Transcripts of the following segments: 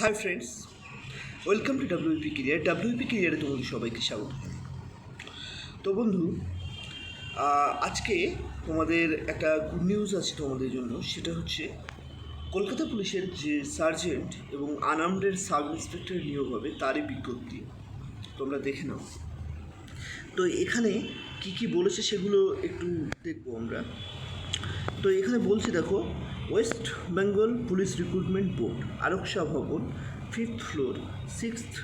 Hi friends, welcome to WP career. WP ক্যারিয়ারে তোমাদের সবাইকে স্বাগত। তো বন্ধু, আজকে তোমাদের একটা গুড নিউজ আছে তোমাদের জন্য। সেটা হচ্ছে কলকাতা পুলিশের যে সার্জেন্ট এবং আনআর্মডের সাব ইন্সপেক্টর নিয়োগ হবে তারই বিজ্ঞপ্তি তোমরা দেখে নাও। তো এখানে কি কি বলেছে সেগুলো একটু দেখবো আমরা। তো এখানে বলছে, দেখো, West Bengal police recruitment board, Araksha Bhavan, 5th floor, 6th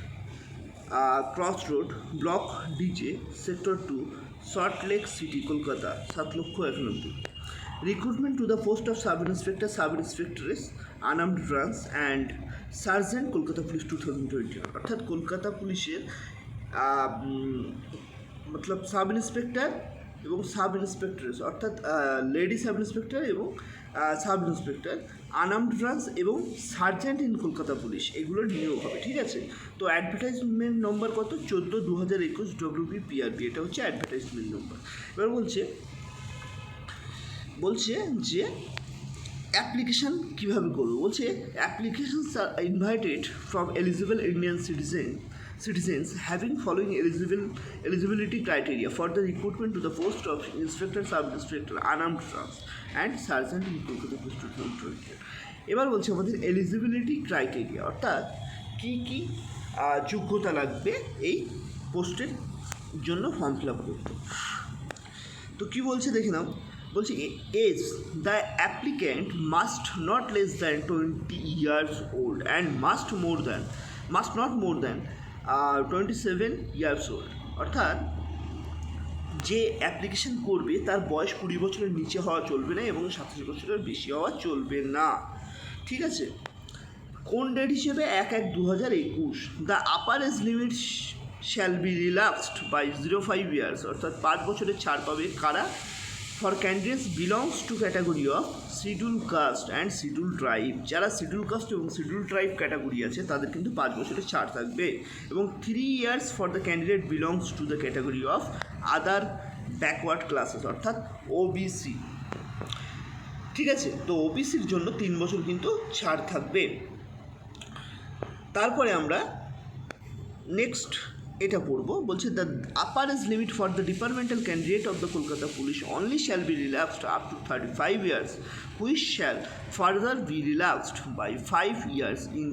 cross road, block DJ, sector 2, Salt Lake City, Kolkata, 7,91,000। Recruitment to the post of sub inspector, sub inspectress, unarmed branch and sergeant, Kolkata police 2021। অর্থাৎ কলকাতা পুলিশের মতলব সাব ইন্সপেক্টর এবং sub inspectress, অর্থাৎ lady sub inspector এবং sub inspector, unarmed branch এবং sergeant in Kolkata police, এগুলো নিয়োগ হবে। ঠিক আছে। তো অ্যাডভার্টাইজমেন্ট নম্বর কত? 14/2021 WPPRB, এটা হচ্ছে অ্যাডভার্টাইজমেন্ট নম্বর। এবার বলছে যে অ্যাপ্লিকেশান কীভাবে করবো। বলছে অ্যাপ্লিকেশনস আর invited from eligible Indian citizens having following eligibility criteria for the recruitment to the post of inspector, sub-inspector, unarmed branch and sergeant in Kolkata Police 2020। এবার বলছে আমাদের এলিজিবিলিটি ক্রাইটেরিয়া, অর্থাৎ কী কী যোগ্যতা লাগবে এই পোস্টের জন্য ফর্ম ফিল আপ করতে। তো কী বলছে দেখে নাও। বলছে age, the applicant must not less than 20 years old and must not more than 27 years old। অর্থাৎ যে অ্যাপ্লিকেশন করবে তার বয়স 20 বছরের নিচে হওয়া চলবে না এবং 27 বছরের বেশি হওয়া চলবে না। ঠিক আছে। কোন ডেট হিসেবে? 1/1/2021। The upper age limit shall be relaxed by 0.5 years, অর্থাৎ 5 বছরের ছাড় পাবে কারা? For candidates belongs to category of schedule caste and schedule tribe. যারা শিডিউল কাস্ট এবং শিডিউল ট্রাইব ক্যাটাগরি আছে তাদের কিন্তু 5 বছরের ছাড় থাকবে। এবং 3 years for the candidate belongs to the category of other backward classes, অর্থাৎ ওবিসি। ঠিক আছে। তো ওবিসির জন্য 3 বছর কিন্তু ছাড় থাকবে। তারপরে আমরা নেক্সট এটা পড়বো। বলছে the upper age limit for the departmental candidate of the Kolkata police only shall be relaxed up to 35 years, which shall further be relaxed by 5 years in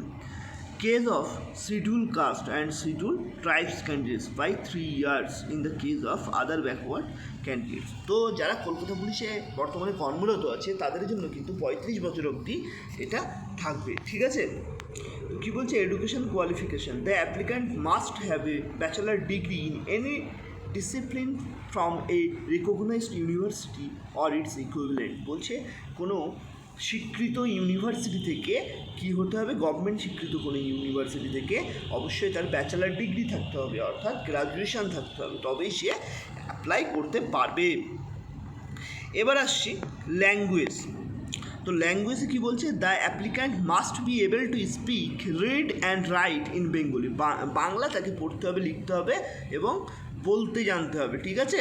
case of schedule caste and schedule tribes candidates, by 3 years in the case of other backward candidates. তো যারা কলকাতা পুলিশে বর্তমানে কর্মরত আছে তাদের জন্য কিন্তু 35 বছর অবধি এটা থাকবে। ঠিক আছে। কী বলছে? Education qualification, the applicant must have a bachelor degree in any discipline from a recognised university or its equivalent. বলছে কোনো স্বীকৃত ইউনিভার্সিটি থেকে কি হতে হবে? গভর্নমেন্ট স্বীকৃত কোনো ইউনিভার্সিটি থেকে অবশ্যই তার ব্যাচেলার ডিগ্রি থাকতে হবে, অর্থাৎ গ্র্যাজুয়েশন থাকতে হবে, তবেই সে অ্যাপ্লাই করতে পারবে। এবার আসছি ল্যাঙ্গুয়েজ। তো ল্যাঙ্গুয়েজে কী বলছে? The applicant must be able to speak, read and right in Bengali. Bangla তাকে পড়তে হবে, লিখতে হবে এবং বলতে জানতে হবে। ঠিক আছে।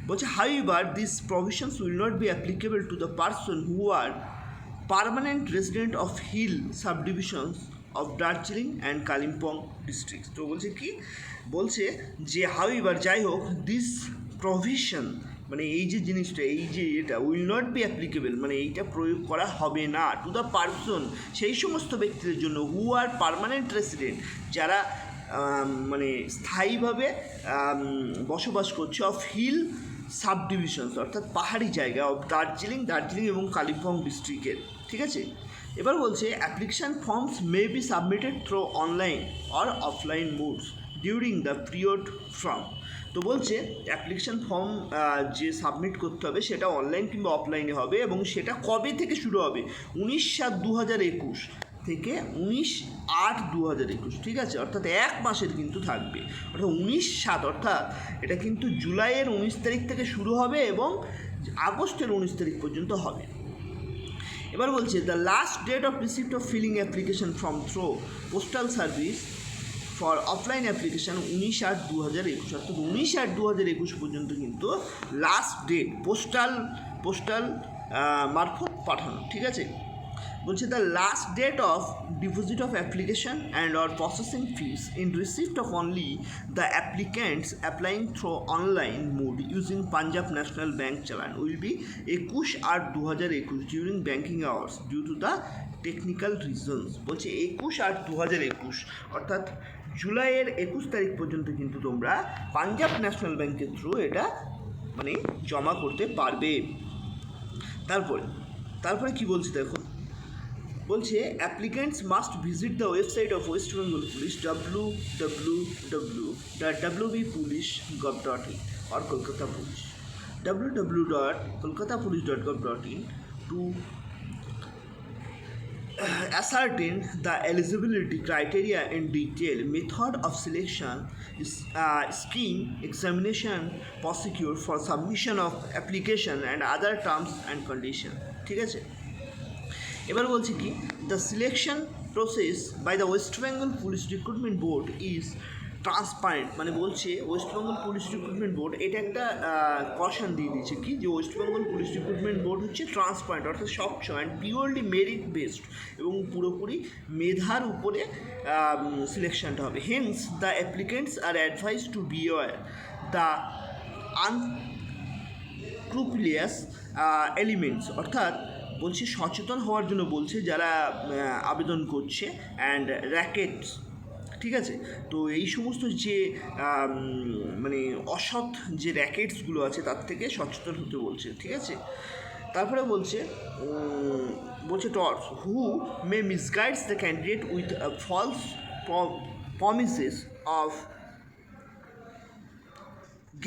বলছে however this provisions will not be applicable to the person who are permanent resident of hill subdivisions of Darjeeling and Kalimpong districts. তো বলছে কি? বলছে যে হাউএভার, যাই হোক, দিস প্রভিশন মানে এই যে জিনিসটা, এই যে এটা উইল নট বি অ্যাপ্লিকেবল মানে এইটা প্রয়োগ করা হবে না টু দ্য পারসন, সেই সমস্ত ব্যক্তিদের জন্য, হু আর পার্মানেন্ট রেসিডেন্ট, যারা মানে স্থায়ীভাবে বসবাস করছে, অফ হিল সাবডিভিশনস, অর্থাৎ পাহাড়ি জায়গা, অফ দার্জিলিং এবং কালিম্পং ডিস্ট্রিক্টের। ঠিক আছে। এবার বলছে application forms may be submitted through online or offline modes during the period from. তো বলছে অ্যাপ্লিকেশান ফর্ম যে সাবমিট করতে হবে সেটা অনলাইন কিংবা অফলাইনে হবে এবং সেটা কবে থেকে শুরু হবে? 19/7/2021 থেকে 19/8/2021। ঠিক আছে। অর্থাৎ 1 মাসের কিন্তু থাকবে, অর্থাৎ 19/7, অর্থাৎ এটা কিন্তু জুলাইয়ের 19 তারিখ থেকে শুরু হবে এবং আগস্টের 19 তারিখ পর্যন্ত হবে। এবার বলছে the last date of receipt of filing application form through postal service for offline application 19/8/2021, অর্থাৎ 19/8/2021 পর্যন্ত কিন্তু লাস্ট ডেট পোস্টাল মারফত পাঠানো। ঠিক আছে। বলছে the last date of deposit of application and or processing fees in receipt of only the applicants applying through online mode using Punjab National Bank challan will be 21/8/2021 during banking hours due to the technical reasons. বলছে 21/8/2021 অর্থাৎ জুলাইয়ের 21 তারিখ পর্যন্ত কিন্তু তোমরা Punjab national ব্যাঙ্কের through এটা মানে জমা করতে পারবে। তারপরে কি বলছে দেখো, বলছে applicants must visit the website of West Bengal police www.wbpolice.gov.in or Kolkata Police www.kolkatapolice.gov.in to ascertain the eligibility criteria in detail, method of selection, scheme, examination, procedure for submission of application and other terms and conditions। ঠিক আছে, এবার বলছি কি the selection process by the West Bengal police recruitment board is transparent. মানে বলছে West Bengal police recruitment board এটা একটা caution দিয়ে দিয়েছে কি যে West Bengal police recruitment board হচ্ছে ট্রান্সপারেন্ট অর্থাৎ স্বচ্ছ অ্যান্ড পিওরলি মেরিট বেসড এবং পুরোপুরি মেধার উপরে সিলেকশনটা হবে। Hence the applicants are advise to be aware the unscrupulous elements, অর্থাৎ বলছে সচেতন হওয়ার জন্য বলছে যারা আবেদন করছে অ্যান্ড র্যাকেটস। ঠিক আছে, তো এই সমস্ত যে মানে অসৎ যে র্যাকেটসগুলো আছে তার থেকে সচেতন হতে বলছে। ঠিক আছে, তারপরে বলছে those who may misguides the candidate with false promises of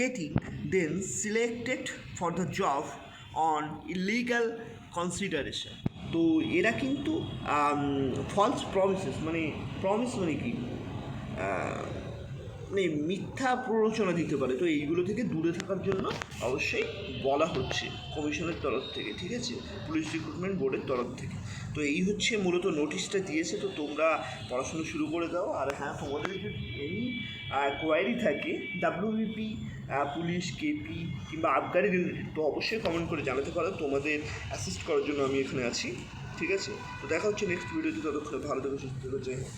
getting then selected for the job on illegal consideration। তো এরা কিন্তু ফলস প্রমিসেস মানে প্রমিস মানে কি মানে মিথ্যা প্ররোচনা দিতে পারে, তো এইগুলো থেকে দূরে থাকার জন্য অবশ্যই বলা হচ্ছে কমিশনের তরফ থেকে। ঠিক আছে, পুলিশ রিক্রুটমেন্ট বোর্ডের তরফ থেকে। তো এই হচ্ছে মূলত নোটিশটা দিয়েছে, তো তোমরা পড়াশুনো শুরু করে দাও। আর হ্যাঁ, তোমাদের যদি এই কোয়ারি থাকে ডাব্লিউবিপি পুলিশ কেপি কিংবা আবগারি রিলেটেড, তো অবশ্যই কমেন্ট করে জানাতে পারো, তোমাদের অ্যাসিস্ট করার জন্য আমি এখানে আছি। ঠিক আছে, তো দেখা হচ্ছে নেক্সট ভিডিওতে, ততক্ষণে ভালো থেকো, সুস্থ থেকো, জয় হিন্দ।